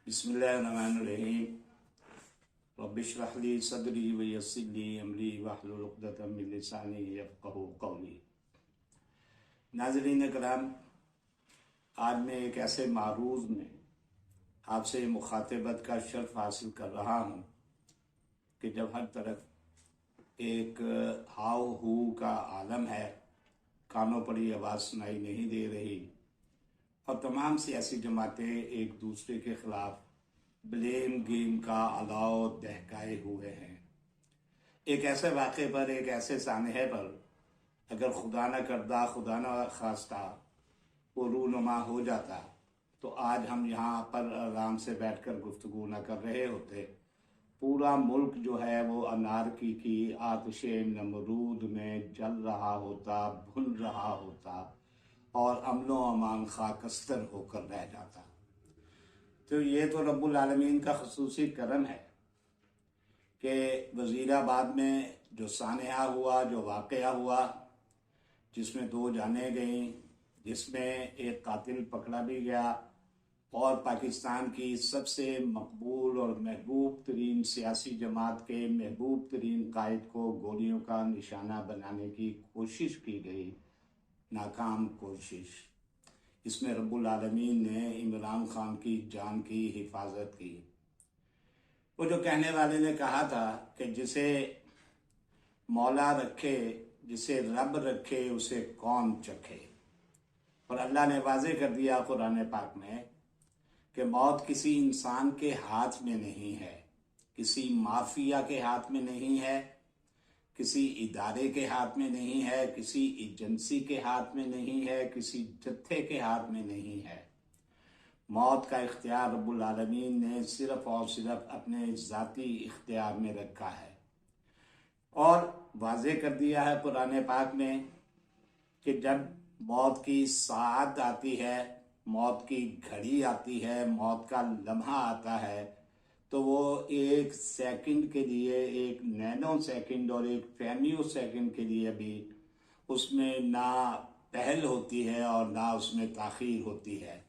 बिस्मिल्लाहिर्रहमानिर्रहीम। रब्बि इश्रह ली सदरी व यस्सिर ली अमरी वहलुल उक़दतम मिन लिसानी यफ़क़हू क़ौली। नाज़रीन कराम, आज मैं एक ऐसे मारूज़ में आपसे मुखातबत का शर्फ हासिल कर रहा हूँ कि जब हर तरफ एक हाव हू का आलम है, कानों पर ये आवाज़ सुनाई नहीं दे रही और तमाम सियासी जमातें एक दूसरे के खिलाफ ब्लेम गेम का अलाव दहकाए हुए हैं। एक ऐसे वाक़े पर, एक ऐसे सानहे पर अगर खुदा न करदा, खुदा न खास्ता वो रूनुमा हो जाता तो आज हम यहाँ पर आराम से बैठकर गुफ्तगू न कर रहे होते। पूरा मुल्क जो है वो अनारकी की आतिशे नमरूद में जल रहा होता, भुन रहा होता और अमनो अमान खाकस्तर होकर रह जाता। तो ये तो रब्बुल आलमीन का खुसूसी करम है कि वज़ीराबाद में जो सानहा हुआ, जो वाक़या हुआ, जिसमें 2 जानें गईं, जिसमें एक कातिल पकड़ा भी गया और पाकिस्तान की सबसे मकबूल और महबूब तरीन सियासी जमात के महबूब तरीन कायद को गोलियों का निशाना बनाने की कोशिश की गई, नाकाम कोशिश। इसमें रब्बुल आलमीन ने इमरान खान की जान की हिफाजत की। वो जो कहने वाले ने कहा था कि जिसे मौला रखे, जिसे रब रखे, उसे कौन चखे। और अल्लाह ने वाज़े कर दिया कुरान पाक में कि मौत किसी इंसान के हाथ में नहीं है, किसी माफिया के हाथ में नहीं है, किसी इदारे के हाथ में नहीं है, किसी एजेंसी के हाथ में नहीं है, किसी जत्थे के हाथ में नहीं है। मौत का इख्तियार रब्बुल आलमीन ने सिर्फ और सिर्फ अपने ज़ाती इख्तियार में रखा है और वाज़े कर दिया है कुरान पाक में कि जब मौत की साअत आती है, मौत की घड़ी आती है, मौत का लम्हा आता है, तो वो 1 सेकंड के लिए, 1 नैनो सेकंड और 1 फेमियो सेकंड के लिए भी उसमें ना पहल होती है और ना उसमें ताख़ीर होती है।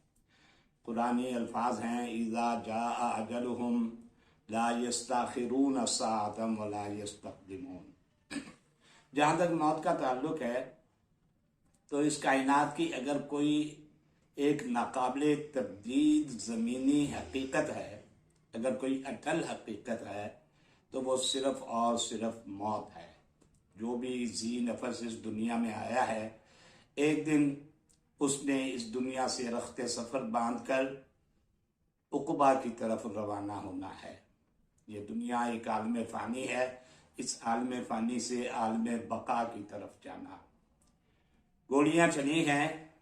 कुरानी अल्फाज हैं, इज़ा जाअ अजलुहुम ला यस्ताखिरून साअतन व ला यस्तक़दिमून। जहाँ तक मौत का ताल्लुक है तो इस कायनात की अगर कोई एक नाकाबिले तब्दील ज़मीनी हकीकत है, अगर कोई अटल हकीकत है, तो वो सिर्फ और सिर्फ मौत है। जो भी जी नफस इस दुनिया में आया है, एक दिन उसने इस दुनिया से रख्ते सफ़र बांधकर उक़बा की तरफ रवाना होना है। ये दुनिया एक आलम फ़ानी है, इस आलम फ़ानी से आलम बका की तरफ जाना। गोलियां चली हैं,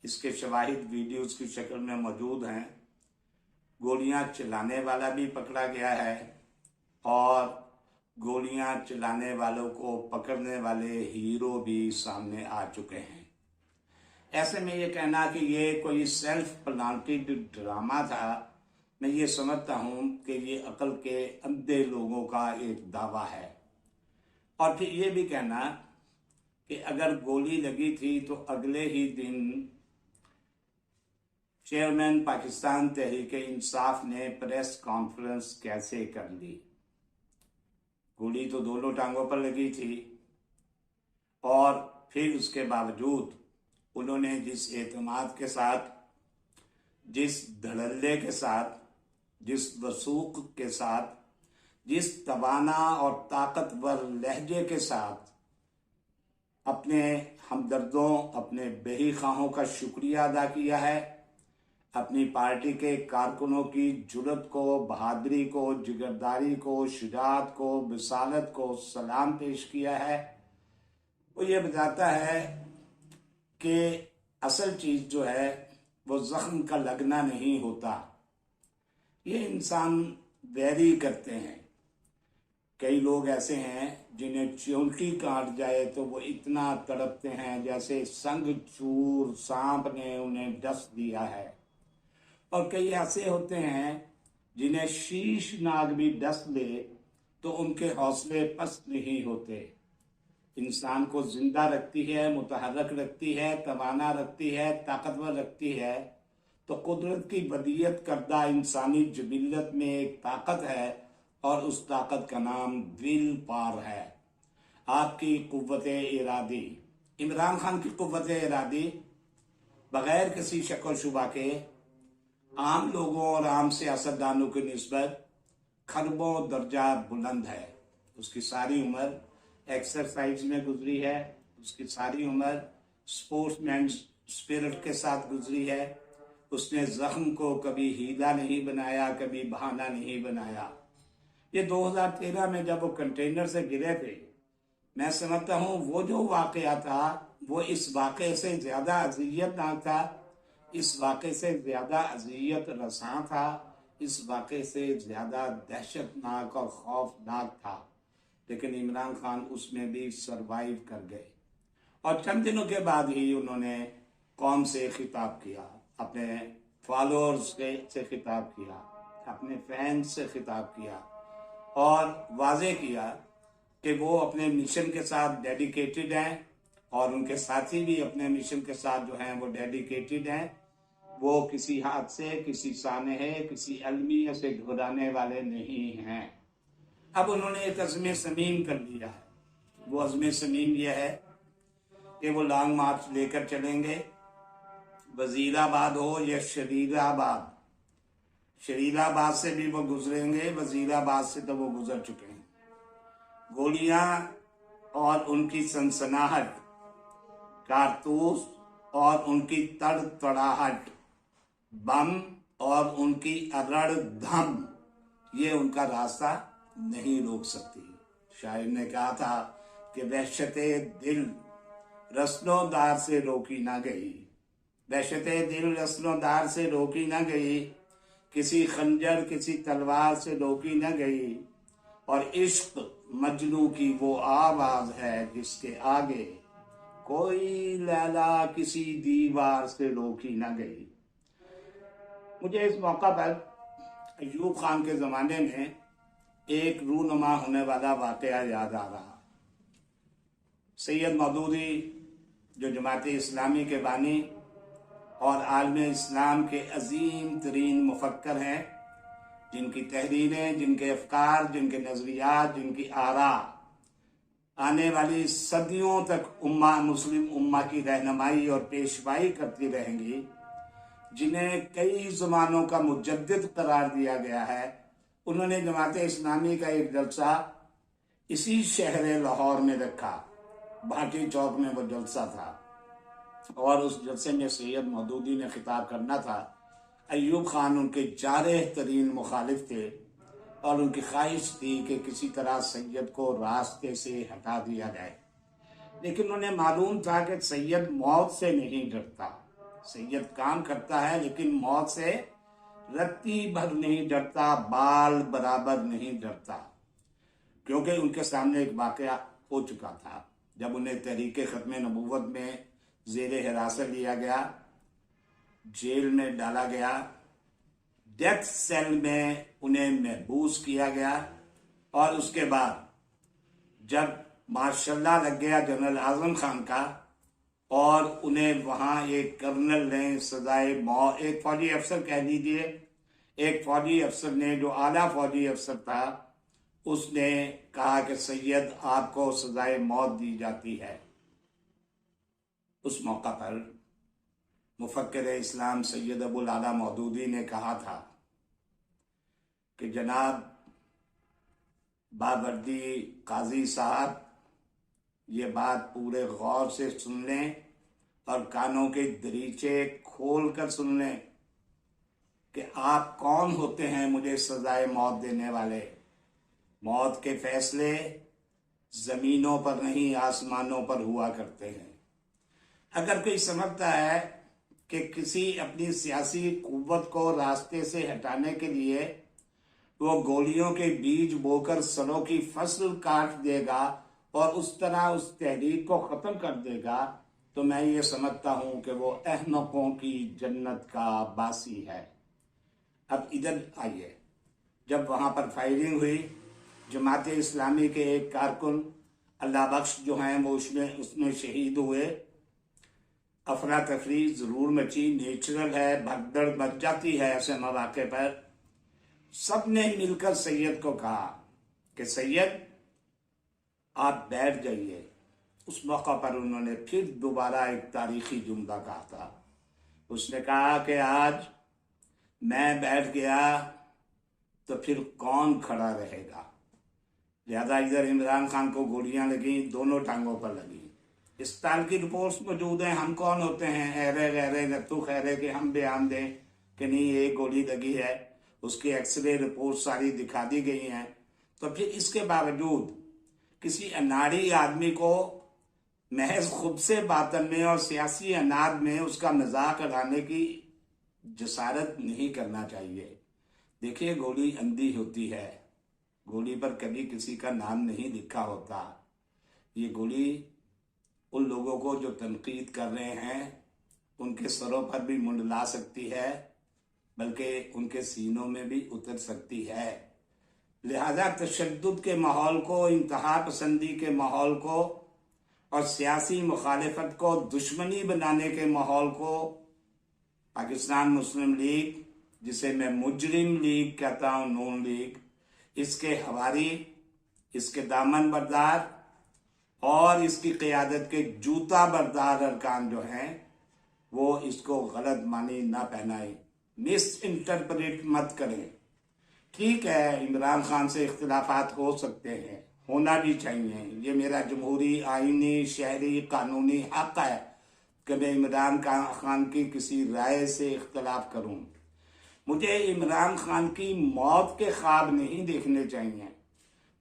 इसके शवाहिद वीडियोस की शक्ल में मौजूद हैं। गोलियां चलाने वाला भी पकड़ा गया है और गोलियां चलाने वालों को पकड़ने वाले हीरो भी सामने आ चुके हैं। ऐसे में ये कहना कि ये कोई सेल्फ प्लांटेड ड्रामा था, मैं ये समझता हूँ कि ये अक्ल के अंधे लोगों का एक दावा है। और फिर ये भी कहना कि अगर गोली लगी थी तो अगले ही दिन चेयरमैन पाकिस्तान तहरीक इंसाफ ने प्रेस कॉन्फ्रेंस कैसे कर ली। गोली तो दोनों टांगों पर लगी थी और फिर उसके बावजूद उन्होंने जिस एतमाद के साथ, जिस धड़ल्ले के साथ, जिस वसूख के साथ, जिस तवाना और ताकतवर लहजे के साथ अपने हमदर्दों, अपने बेहीखाहों का शुक्रिया अदा किया है, अपनी पार्टी के कारकुनों की जुर्रत को, बहादुरी को, जिगरदारी को, शुजाअत को, विसालत को सलाम पेश किया है, वो ये बताता है कि असल चीज़ जो है वो ज़ख्म का लगना नहीं होता। ये इंसान वैरी करते हैं। कई लोग ऐसे हैं जिन्हें चोंटी काट जाए तो वो इतना तड़पते हैं जैसे संग चूर सांप ने उन्हें डस दिया है। और कई ऐसे होते हैं जिन्हें शीश नाग भी डस दे तो उनके हौसले पस्त नहीं होते। इंसान को जिंदा रखती है, मुतहर्रक रखती है, तवाना रखती है, ताकतवर रखती है تو قدرت کی بدیت کردہ انسانی جبلت میں ایک طاقت ہے اور اس طاقت کا نام ول پاور ہے، آپ کی قوت ارادی۔ عمران خان کی قوت ارادی بغیر کسی شک و شبہ کے عام لوگوں اور عام سیاستدانوں کی نسبت کھربوں درجہ بلند ہے۔ اس کی ساری عمر ایکسرسائز میں گزری ہے، اس کی ساری عمر سپورٹس مین اسپرٹ کے ساتھ گزری ہے۔ اس نے زخم کو کبھی ہیلا نہیں بنایا، کبھی بہانہ نہیں بنایا۔ یہ 2013 میں جب وہ کنٹینر سے گرے تھے، میں سمجھتا ہوں وہ جو واقعہ تھا وہ اس واقعے سے زیادہ اذیت ناک تھا، اس واقعے سے زیادہ اذیت رساں تھا، اس واقعے سے زیادہ دہشت ناک اور خوفناک تھا، لیکن عمران خان اس میں بھی سروائیو کر گئے۔ اور چند دنوں کے بعد ہی انہوں نے قوم سے خطاب کیا، اپنے فالوورز سے خطاب کیا، اپنے فینس سے خطاب کیا اور واضح کیا کہ وہ اپنے مشن کے ساتھ ڈیڈیکیٹڈ ہیں اور ان کے ساتھی بھی اپنے مشن کے ساتھ جو ہیں وہ ڈیڈیکیٹڈ ہیں۔ وہ کسی حادثے، کسی سانحے، کسی المیہ سے گھبرانے والے نہیں ہیں۔ اب انہوں نے ایک عزم صمیم کر لیا ہے۔ وہ عزم صمیم یہ ہے کہ وہ لانگ مارچ لے کر چلیں گے، وزیر آباد ہو یا شریر آباد۔ شریر آباد سے بھی وہ گزریں گے، وزیر آباد سے تو وہ گزر چکے ہیں۔ گولیاں اور ان کی سنسناہٹ، کارتوس اور ان کی تڑ تڑاہٹ، بم اور ان کی ارڑ دھم، یہ ان کا راستہ نہیں روک سکتی۔ شاعر نے کہا تھا کہ وحشت دل رسن و دار سے روکی نہ گئی، وحشت دل رسن و دار سے روکی نہ گئی، کسی خنجر کسی تلوار سے روکی نہ گئی، اور عشق مجنوں کی وہ آواز ہے جس کے آگے کوئی لیلا کسی دیوار سے روکی نہ گئی۔ مجھے اس موقع پر ایوب خان کے زمانے میں ایک رونما ہونے والا واقعہ یاد آ رہا۔ سید مودودی جو جماعت اسلامی کے بانی اور عالم اسلام کے عظیم ترین مفکر ہیں، جن کی تحریریں، جن کے افکار، جن کے نظریات، جن کی آراء آنے والی صدیوں تک مسلم امہ کی رہنمائی اور پیشوائی کرتی رہیں گی، جنہیں کئی زمانوں کا مجدد قرار دیا گیا ہے، انہوں نے جماعت اسلامی کا ایک جلسہ اسی شہر لاہور میں رکھا۔ بھاٹی چوک میں وہ جلسہ تھا اور اس جلسے میں سید مودودی نے خطاب کرنا تھا۔ ایوب خان ان کے جارح ترین مخالف تھے اور ان کی خواہش تھی کہ کسی طرح سید کو راستے سے ہٹا دیا جائے، لیکن انہیں معلوم تھا کہ سید موت سے نہیں ڈرتا۔ سید کام کرتا ہے لیکن موت سے رتی بھر نہیں ڈرتا، بال برابر نہیں ڈرتا، کیونکہ ان کے سامنے ایک واقعہ ہو چکا تھا۔ جب انہیں تحریک ختم نبوت میں زیر حراست لیا گیا، جیل میں ڈالا گیا، ڈیتھ سیل میں انہیں محبوس کیا گیا، اور اس کے بعد جب ماشاءاللہ لگ گیا جنرل اعظم خان کا اور انہیں وہاں ایک کرنل نے سزائے موت، ایک فوجی افسر کہہ لیجیے، ایک فوجی افسر نے جو اعلیٰ فوجی افسر تھا، اس نے کہا کہ سید آپ کو سزائے موت دی جاتی ہے۔ اس موقع پر مفکر اسلام سید ابو العلا مودودی نے کہا تھا کہ جناب باوردی قاضی صاحب، یہ بات پورے غور سے سن لیں اور کانوں کے دریچے کھول کر سن لیں کہ آپ کون ہوتے ہیں مجھے سزائے موت دینے والے۔ موت کے فیصلے زمینوں پر نہیں آسمانوں پر ہوا کرتے ہیں۔ اگر کوئی سمجھتا ہے کہ کسی اپنی سیاسی قوت کو راستے سے ہٹانے کے لیے وہ گولیوں کے بیج بو کر سروں کی فصل کاٹ دے گا اور اس طرح اس تحریک کو ختم کر دے گا، تو میں یہ سمجھتا ہوں کہ وہ احمقوں کی جنت کا باسی ہے۔ اب ادھر آئیے، جب وہاں پر فائرنگ ہوئی، جماعت اسلامی کے ایک کارکن اللہ بخش جو ہیں وہ اس میں شہید ہوئے۔ अफरा-तफरी जरूर मची, नेचुरल है, भगदड़ मच जाती है ऐसे मौके पर। सब ने मिलकर सैयद को कहा कि सैयद आप बैठ जाइए। उस मौका पर उन्होंने फिर दोबारा एक तारीखी जुमला कहा था। उसने कहा कि आज मैं बैठ गया तो फिर कौन खड़ा रहेगा। लिहाजा इधर इमरान खान को गोलियां लगी, दोनों टांगों पर लगी। अस्पताल की रिपोर्ट्स मौजूद हैं। हम कौन होते हैं ऐरे गहरे नत्थु खैरे कि हम बयान दें कि नहीं एक गोली लगी है। उसकी एक्सरे रिपोर्ट सारी दिखा दी गई हैं। तो फिर इसके बावजूद किसी अनाड़ी आदमी को महज खुद से बातन में और सियासी अनाद में उसका मजाक उड़ाने की जसारत नहीं करना चाहिए। देखिए, गोली अंधी होती है, गोली पर कभी किसी का नाम नहीं लिखा होता। ये गोली उन लोगों को जो तनकीद कर रहे हैं उनके सरों पर भी मुंडला सकती है, बल्कि उनके सीनों में भी उतर सकती है। लिहाजा तशद्दुद के माहौल को, इंतहा पसंदी के माहौल को और सियासी मुखालिफत को दुश्मनी बनाने के माहौल को पाकिस्तान मुस्लिम लीग, जिसे मैं मुजरिम लीग कहता हूँ, नून लीग, इसके हवारी, इसके दामन बरदार और इसकी क़यादत के जूता बरदार अरकान जो हैं वो इसको गलत मानी ना पहनाए, मिस इंटरप्रेट मत करें। ठीक है, इमरान खान से इख्तिलाफात हो सकते हैं, होना भी चाहिए। ये मेरा जमहूरी, आईनी, शहरी, कानूनी हक है कि मैं इमरान खान की किसी राय से इख्तिलाफ करूं। मुझे इमरान खान की मौत के ख्वाब नहीं देखने चाहिए।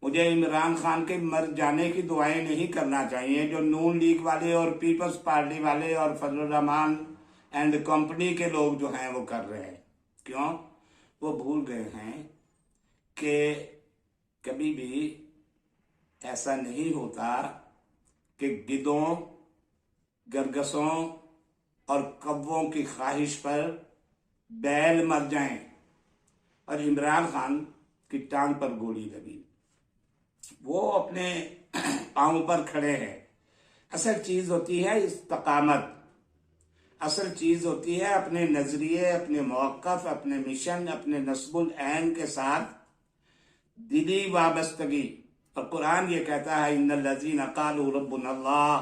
मुझे इमरान खान के मर जाने की दुआएं नहीं करना चाहिए जो नून लीग वाले और पीपल्स पार्टी वाले और फजलुर रहमान एंड कंपनी के लोग जो हैं वो कर रहे हैं। क्यों? वो भूल गए हैं कि कभी भी ऐसा नहीं होता कि गिद्धों, गरगसों और कौवों की ख्वाहिश पर बैल मर जाएं। और इमरान खान की टांग पर गोली लगी, वो अपने पांव पर खड़े हैं। असल चीज होती है इस्तकामत, असल चीज होती है अपने नजरिए, अपने मौक़िफ़, अपने मिशन, अपने नस्बुल ऐन के साथ दिली वाबस्तगी। और कुरान ये कहता है इन्नल्लज़ीना क़ालू रब्बुनल्लाह,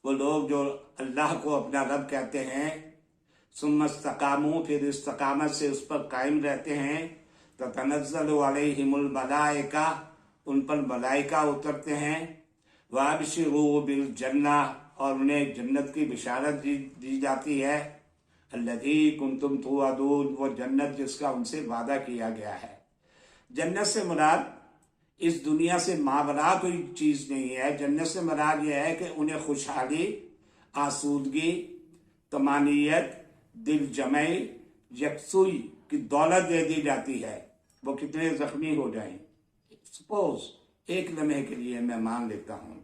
वो लोग जो अल्लाह को अपना रब कहते हैं, सुम्मा इस्तक़ामू, फिर इस्तकामत से उस पर कायम रहते हैं, ततनज़्ज़लु अलैहिमुल मलाइका, उन पर मलाइका उतरते हैं, वाबशिरू बिल जन्ना, और उन्हें जन्नत की बिशारत दी जाती है, अल्लज़ी कुंतुम तुअदून, वो जन्नत जिसका उनसे वादा किया गया है। जन्नत से मुराद इस दुनिया से मावरा कोई चीज नहीं है। जन्नत से मुराद यह है कि उन्हें खुशहाली, आसूदगी, तमानियत, दिल जमई, यकसुई की दौलत दे दी जाती है। वो कितने जख्मी हो जाएं, सपोज एक लम्हे के लिए मैं मान लेता हूं,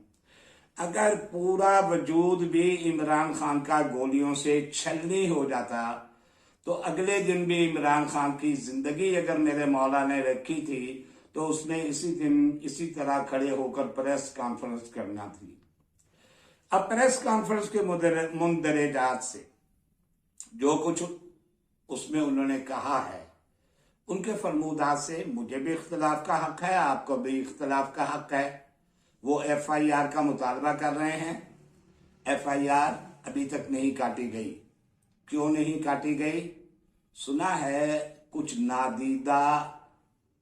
अगर पूरा वजूद भी इमरान खान का गोलियों से छलनी हो जाता तो अगले दिन भी इमरान खान की जिंदगी अगर मेरे मौला ने रखी थी तो उसने इसी दिन इसी तरह खड़े होकर प्रेस कॉन्फ्रेंस करना थी। अब प्रेस कॉन्फ्रेंस के मुंदरजात से जो कुछ उसमें उन्होंने कहा है, उनके फरमूदात से मुझे भी इख्तिलाफ का हक है, आपको भी इख्तिलाफ का हक है। वो FIR का मुतालबा कर रहे हैं। FIR अभी तक नहीं काटी गई। क्यों नहीं काटी गई? सुना है कुछ नादीदा,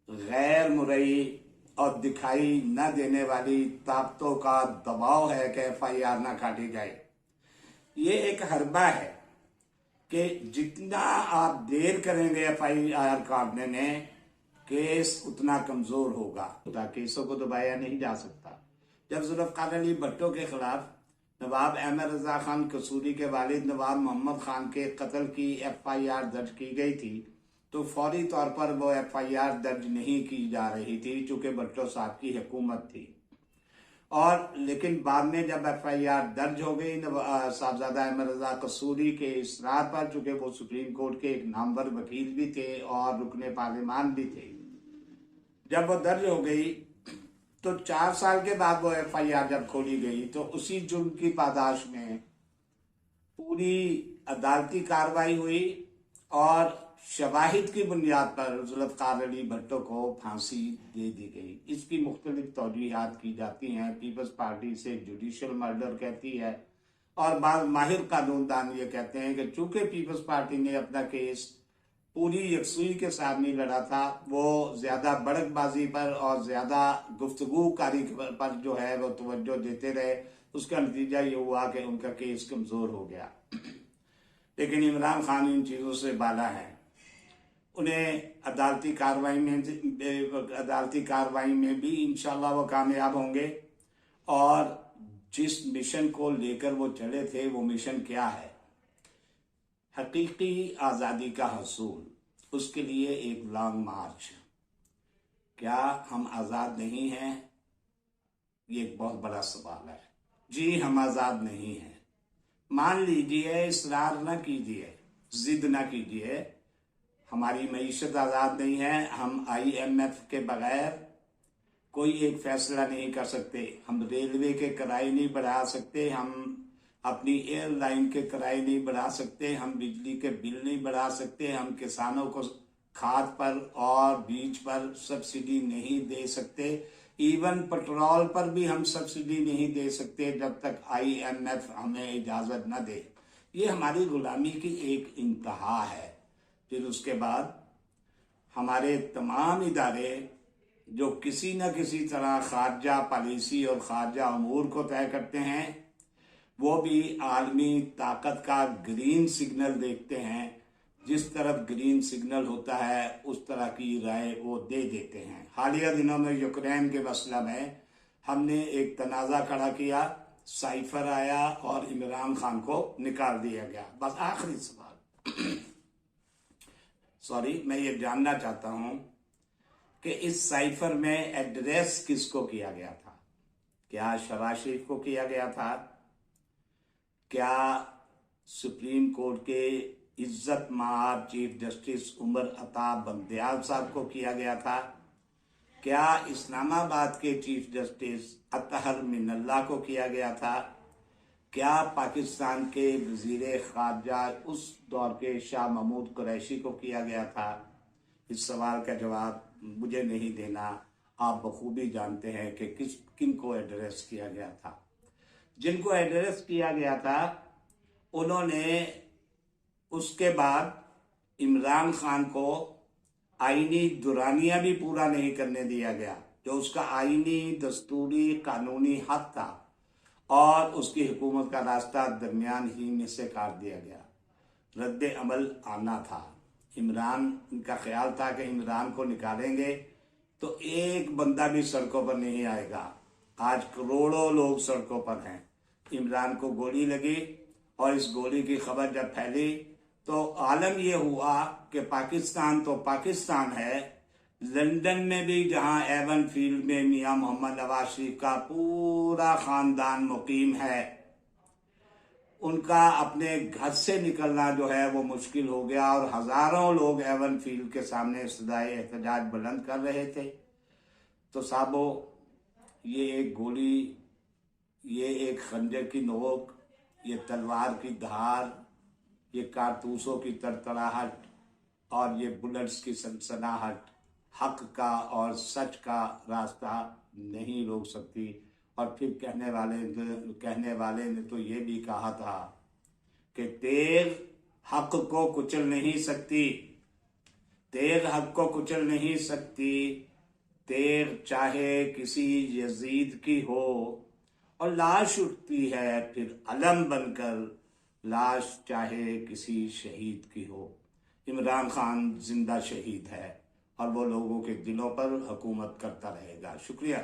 गैर मुरई और दिखाई न देने वाली ताकतों का दबाव है कि FIR ना काटी जाए। ये एक हरबा है कि जितना आप देर करेंगे FIR काटने में, केस उतना कमजोर होगा। केसों को दबाया नहीं जा सकता। जब जुल्फ़िकार अली भुट्टो के खिलाफ नवाब अहमद रजा खान कसूरी के वालिद नवाब मोहम्मद खान के कत्ल की FIR दर्ज की गई थी तो फौरी तौर पर वो FIR दर्ज नहीं की जा रही थी चूंकि भुट्टो साहब की हुकूमत थी। और लेकिन बाद में जब FIR दर्ज हो गई साहबजादा अहमद रजा कसूरी के इसरार पर, चूंकि वो सुप्रीम कोर्ट के एक नामवर वकील भी थे और रुकने पार्लियामान भी थे, जब वो दर्ज हो गई तो 4 साल के बाद वो FIR जब खोली गई तो उसी जुर्म की पादाश में पूरी अदालती कार्रवाई हुई और शवाहिद की बुनियाद पर जुल्फ़िकार अली भुट्टो को फांसी दे दी गई। इसकी मुख्तलिफ तौजीहात की जाती हैं। पीपल्स पार्टी से जुडिशल मर्डर कहती है और बाद माहिर कानूनदान ये कहते हैं कि चूंकि पीपल्स पार्टी ने अपना केस पूरी यकसुई के साथ नहीं लड़ा था, वो ज्यादा बड़कबाजी पर और ज्यादा गुफ्तगू कारी पर जो है वो तवज्जो देते रहे, उसका नतीजा ये हुआ कि उनका केस कमजोर हो गया। लेकिन इमरान खान इन चीजों से बाला है। उन्हें अदालती कार्रवाई में भी इंशाल्लाह वो कामयाब होंगे। और जिस मिशन को लेकर वो चले थे, वो मिशन क्या है? हकीकी आज़ादी का हसूल, उसके लिए एक लॉन्ग मार्च। क्या हम आज़ाद नहीं हैं? ये एक बहुत बड़ा सवाल है। जी, हम आज़ाद नहीं हैं। मान लीजिए, इसरार न कीजिए, जिद न कीजिए, हमारी मईशत आज़ाद नहीं है। हम IMF के बगैर कोई एक फैसला नहीं कर सकते। हम रेलवे के किराए नहीं बढ़ा सकते, हम अपनी एयरलाइन के किराए नहीं बढ़ा सकते, हम बिजली के बिल नहीं बढ़ा सकते, हम किसानों को खाद पर और बीज पर सब्सिडी नहीं दे सकते, इवन पेट्रोल पर भी हम सब्सिडी नहीं दे सकते जब तक IMF हमें इजाजत न दे। ये हमारी गुलामी की एक इंतहा है। फिर उसके बाद हमारे तमाम इदारे जो किसी न किसी तरह खारजा पॉलिसी और खारजा अमूर को तय करते हैं, वो भी आलमी ताकत का ग्रीन सिग्नल देखते हैं। जिस तरफ ग्रीन सिग्नल होता है उस तरह की राय वो दे देते हैं। हालिया दिनों में यूक्रेन के मसला में हमने एक तनाज़ा खड़ा किया, साइफर आया और इमरान खान को निकाल दिया गया। बस आखिरी सवाल सॉरी, मैं ये जानना चाहता हूं कि इस साइफर में एड्रेस किसको किया गया था? क्या शहबाज शरीफ को किया गया था? क्या सुप्रीम कोर्ट के इज्जत माब चीफ जस्टिस उमर अता बंदयाल साहब को किया गया था? क्या इस्लामाबाद के चीफ जस्टिस अतहर मिनल्ला को किया गया था? क्या पाकिस्तान के वजीर खारजा उस दौर के शाह महमूद कुरैशी को किया गया था? इस सवाल का जवाब मुझे नहीं देना, आप बखूबी जानते हैं कि किन को एड्रेस किया गया था। जिनको एड्रेस किया गया था उन्होंने उसके बाद इमरान खान को आईनी दुरानिया भी पूरा नहीं करने दिया गया, जो उसका आईनी दस्तूरी कानूनी हक था, और उसकी हुकूमत का रास्ता दरमियान ही में से काट दिया गया। रद्द अमल आना था। इमरान का ख्याल था कि इमरान को निकालेंगे तो एक बंदा भी सड़कों पर नहीं आएगा। आज करोड़ों लोग सड़कों पर हैं। इमरान को गोली लगी और इस गोली की खबर जब फैली तो आलम यह हुआ कि पाकिस्तान तो पाकिस्तान है, लंदन में भी जहां एवन फील्ड में मियां मोहम्मद नवाज शरीफ का पूरा खानदान मुकीम है, उनका अपने घर से निकलना जो है वो मुश्किल हो गया और हजारों लोग एवन फील्ड के सामने सदाए एहतजाज बुलंद कर रहे थे। तो साहबो, ये एक गोली, ये एक खंजर की नोक, ये तलवार की धार, ये कारतूसों की तरतराहट और ये बुलेट्स की सनसनाहट हक का और सच का रास्ता नहीं रोक सकती। और फिर कहने वाले ने तो ये भी कहा था कि तेग हक को कुचल नहीं सकती, तेग हक को कुचल नहीं सकती, तेग चाहे किसी यजीद की हो और लाश उठती है फिर अलम बनकर, लाश चाहे किसी शहीद की हो। इमरान खान जिंदा शहीद है और वो लोगों के दिलों पर हुकूमत करता रहेगा। शुक्रिया।